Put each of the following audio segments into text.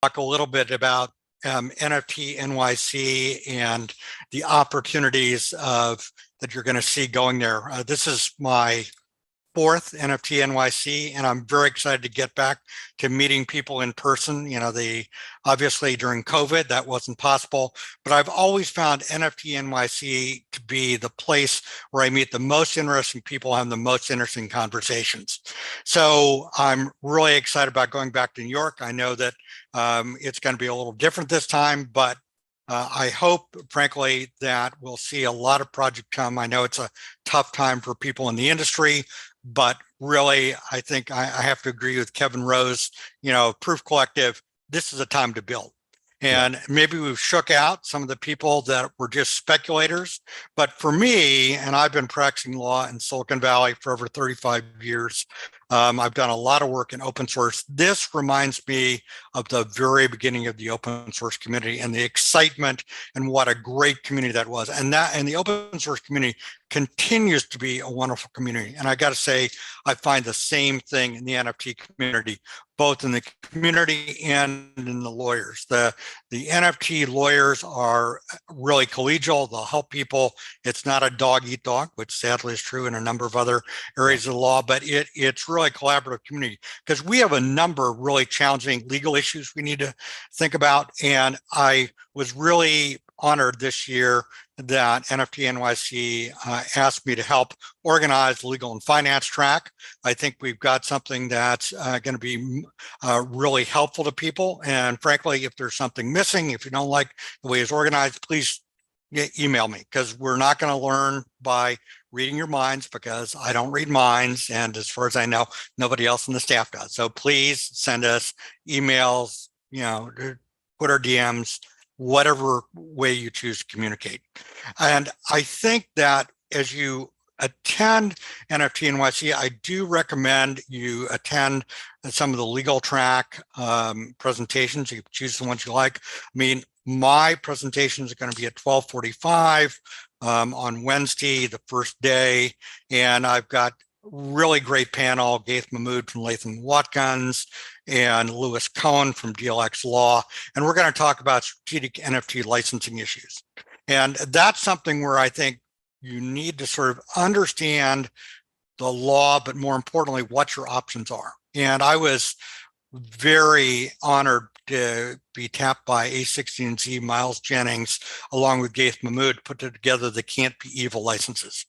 talk a little bit about NFT NYC and the opportunities that you're going to see going there. This is my fourth NFT NYC, and I'm very excited to get back to meeting people in person. Obviously during COVID that wasn't possible, but I've always found NFT NYC to be the place where I meet the most interesting people, have the most interesting conversations. So I'm really excited about going back to New York. I know that it's going to be a little different this time, but I hope, frankly, that we'll see a lot of projects come. I know it's a tough time for people in the industry, but really, I think I have to agree with Kevin Rose, Proof Collective, this is a time to build. And maybe we've shook out some of the people that were just speculators. But for me, and I've been practicing law in Silicon Valley for over 35 years, I've done a lot of work in open source. This reminds me of the very beginning of the open source community and the excitement and what a great community that was. And the open source community continues to be a wonderful community. And I got to say, I find the same thing in the NFT community, both in the community and in the lawyers. The NFT lawyers are really collegial. They'll help people. It's not a dog eat dog, which sadly is true in a number of other areas of the law, but it's really a collaborative community because we have a number of really challenging legal issues we need to think about. And I was really honored this year that NFT NYC asked me to help organize the legal and finance track. I think we've got something that's going to be really helpful to people. And frankly, if there's something missing, if you don't like the way it's organized, please email me, because we're not going to learn by reading your minds, because I don't read minds. And as far as I know, nobody else in the staff does. So please send us emails, Twitter DMs, whatever way you choose to communicate. And I think that as you attend NFT NYC, I do recommend you attend some of the legal track presentations. You can choose the ones you like. I mean, my presentations are going to be at 12:45 on Wednesday, the first day, and I've got really great panel, Gaith Mahmood from Latham Watkins and Lewis Cohen from DLX Law. And we're going to talk about strategic NFT licensing issues. And that's something where I think you need to sort of understand the law, but more importantly, what your options are. And I was very honored to be tapped by A16Z Miles Jennings, along with Gaith Mahmood, to put together the Can't Be Evil licenses.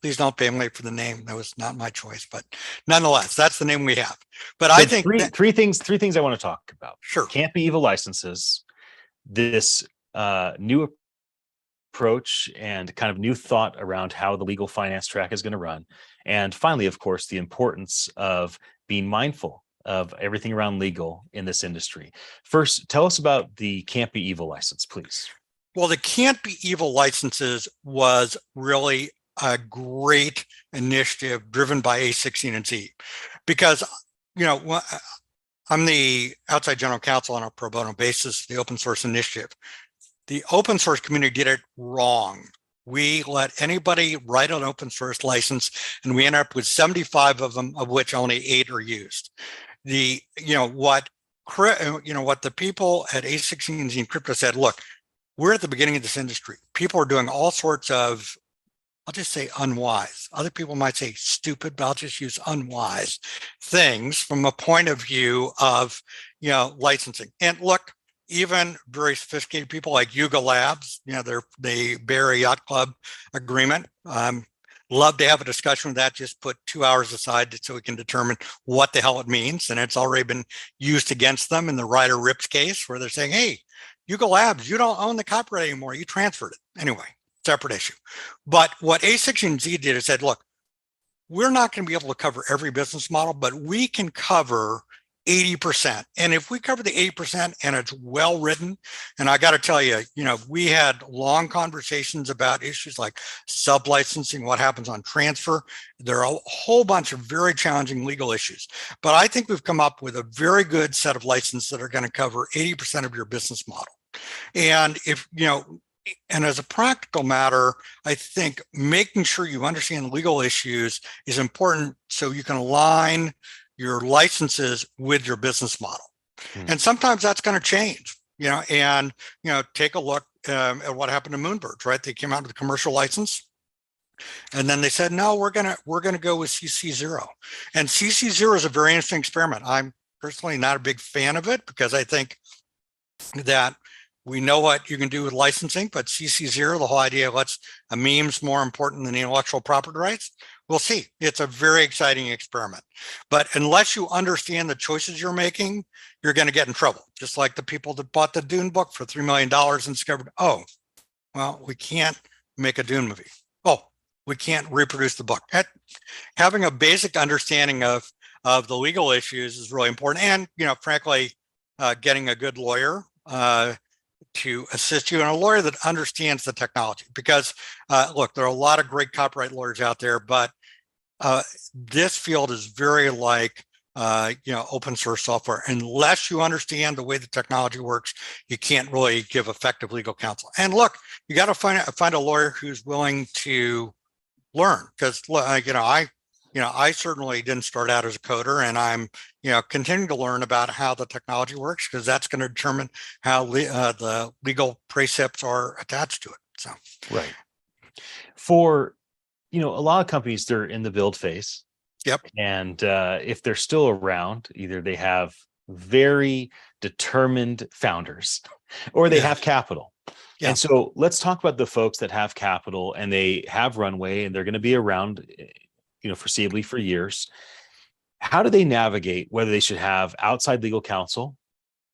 Please don't pay me for the name. That was not my choice, but nonetheless, that's the name we have. But so I think three things I want to talk about. Sure. Can't Be Evil licenses, this new approach and kind of new thought around how the legal finance track is going to run. And finally, of course, the importance of being mindful of everything around legal in this industry. First, tell us about the Can't Be Evil license, please. Well, the Can't Be Evil licenses was really a great initiative driven by A16Z, because, I'm the outside general counsel on a pro bono basis, the open source initiative. The open source community did it wrong. We let anybody write an open source license, and we end up with 75 of them, of which only 8 are used. What the people at A16Z and crypto said, look, we're at the beginning of this industry. People are doing all sorts of, I'll just say unwise. Other people might say stupid, but I'll just use unwise things from a point of view of, licensing. And look, even very sophisticated people like Yuga Labs, they bear a yacht club agreement. Love to have a discussion with that. Just put 2 hours aside so we can determine what the hell it means. And it's already been used against them in the Ryder Rips case, where they're saying, hey, Yuga Labs, you don't own the copyright anymore. You transferred it. Anyway, separate issue. But what A16Z did is said, look, we're not going to be able to cover every business model, but we can cover 80%. And if we cover the 80% and it's well written, and I got to tell you, we had long conversations about issues like sub-licensing, what happens on transfer. There are a whole bunch of very challenging legal issues, but I think we've come up with a very good set of licenses that are going to cover 80% of your business model. And and as a practical matter, I think making sure you understand legal issues is important so you can align your licenses with your business model. And sometimes that's going to change, and, take a look at what happened to Moonbirds, right? They came out with a commercial license. And then they said, no, we're gonna go with CC0. And CC0 is a very interesting experiment. I'm personally not a big fan of it because I think that we know what you can do with licensing, but CC0, the whole idea of a meme's more important than the intellectual property rights. We'll see. It's a very exciting experiment. But unless you understand the choices you're making, you're going to get in trouble. Just like the people that bought the Dune book for $3 million and discovered, oh, well, we can't make a Dune movie. Oh, we can't reproduce the book. Having a basic understanding of the legal issues is really important. And, frankly, getting a good lawyer to assist you, and a lawyer that understands the technology. Because, look, there are a lot of great copyright lawyers out there, but this field is very like, open source software. Unless you understand the way the technology works, you can't really give effective legal counsel. And look, you got to find a lawyer who's willing to learn, because I certainly didn't start out as a coder, and I'm continuing to learn about how the technology works, because that's going to determine how the legal precepts are attached to it. So right. For a lot of companies, they're in the build phase. Yep. And if they're still around, either they have very determined founders or they have capital. Yeah. And so let's talk about the folks that have capital and they have runway and they're going to be around, foreseeably for years. How do they navigate whether they should have outside legal counsel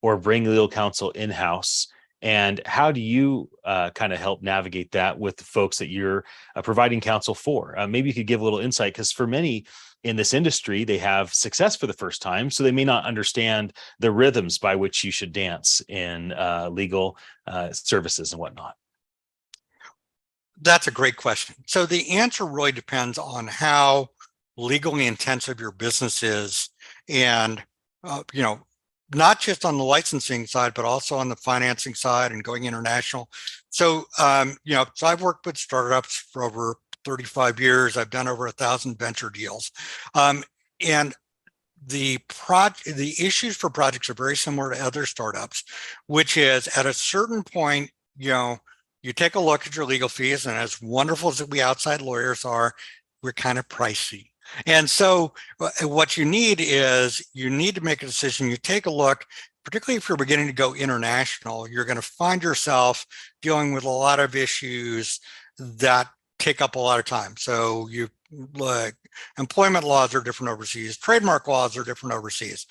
or bring legal counsel in-house? And how do you kind of help navigate that with the folks that you're providing counsel for? Maybe you could give a little insight, because for many in this industry, they have success for the first time, so they may not understand the rhythms by which you should dance in legal services and whatnot. That's a great question. So the answer really depends on how legally intensive your business is, and not just on the licensing side, but also on the financing side and going international. So, so I've worked with startups for over 35 years. I've done over 1,000 venture deals. And the issues for projects are very similar to other startups, which is at a certain point, you take a look at your legal fees, and as wonderful as we outside lawyers are, we're kind of pricey. And so what you need to make a decision. You take a look, particularly if you're beginning to go international, you're going to find yourself dealing with a lot of issues that take up a lot of time. So employment laws are different overseas, trademark laws are different overseas.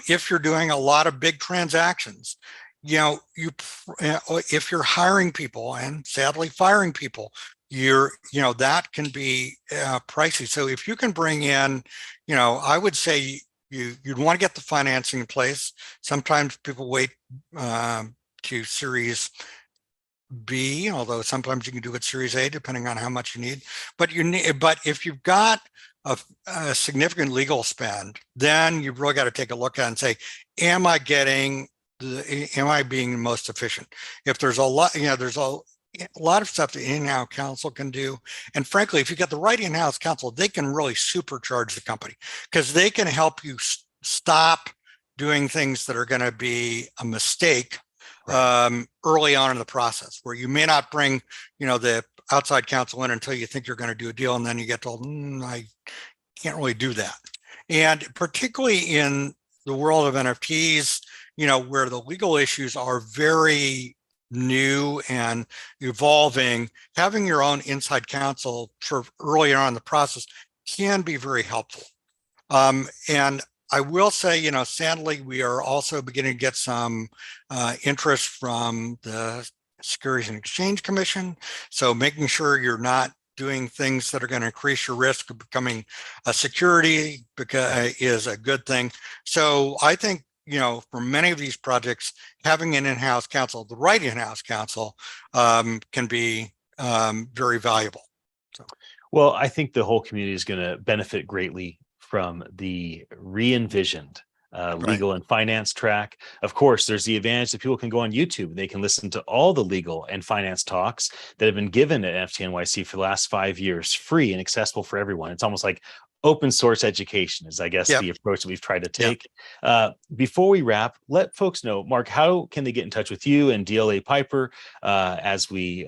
If you're doing a lot of big transactions, if you're hiring people and sadly firing people, that can be pricey. So if you can bring in, I would say you'd want to get the financing in place. Sometimes people wait to Series B, although sometimes you can do it Series A, depending on how much you need. But if you've got a significant legal spend, then you've really got to take a look at it and say, am I being most efficient? If there's a lot, there's a lot of stuff that in-house counsel can do. And frankly, if you get the right in-house counsel, they can really supercharge the company, because they can help you stop doing things that are going to be a mistake early on in the process, where you may not bring, the outside counsel in until you think you're going to do a deal. And then you get told, I can't really do that. And particularly in the world of NFTs, where the legal issues are very new and evolving, having your own inside counsel sort of earlier on in the process can be very helpful. And I will say, sadly, we are also beginning to get some interest from the Securities and Exchange Commission. So making sure you're not doing things that are going to increase your risk of becoming a security is a good thing. So I think, for many of these projects, having an in-house counsel, the right in-house counsel, can be very valuable. So, well, I think the whole community is going to benefit greatly from the re-envisioned legal and finance track. Of course, there's the advantage that people can go on YouTube and they can listen to all the legal and finance talks that have been given at NFT NYC for the last 5 years, free and accessible for everyone. It's almost like open source education is, I guess, Yep. the approach that we've tried to Yep. take. Before we wrap, let folks know, Mark, how can they get in touch with you and DLA Piper as we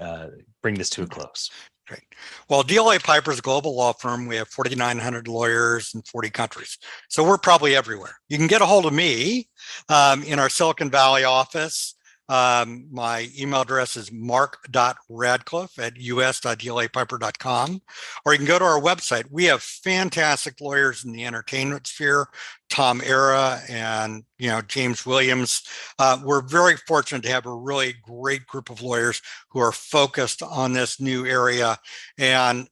bring this to a close? Great. Well, DLA Piper is a global law firm. We have 4,900 lawyers in 40 countries. So we're probably everywhere. You can get a hold of me in our Silicon Valley office. My email address is mark.radcliffe@us.dlapiper.com, or you can go to our website. We have fantastic lawyers in the entertainment sphere, Tom Era and James Williams. We're very fortunate to have a really great group of lawyers who are focused on this new area. And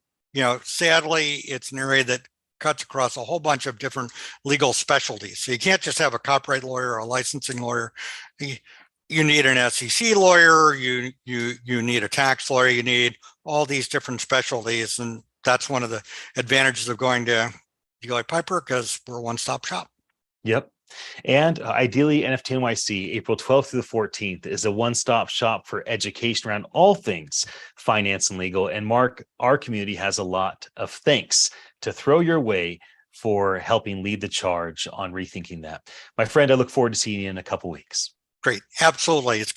sadly, it's an area that cuts across a whole bunch of different legal specialties. So you can't just have a copyright lawyer or a licensing lawyer. You need an SEC lawyer, you need a tax lawyer, you need all these different specialties. And that's one of the advantages of going to DLA Piper, because we're a one-stop shop. Yep. And ideally, NFT NYC, April 12th through the 14th, is a one-stop shop for education around all things finance and legal. And Mark, our community has a lot of thanks to throw your way for helping lead the charge on rethinking that. My friend, I look forward to seeing you in a couple weeks. Great. Absolutely. It's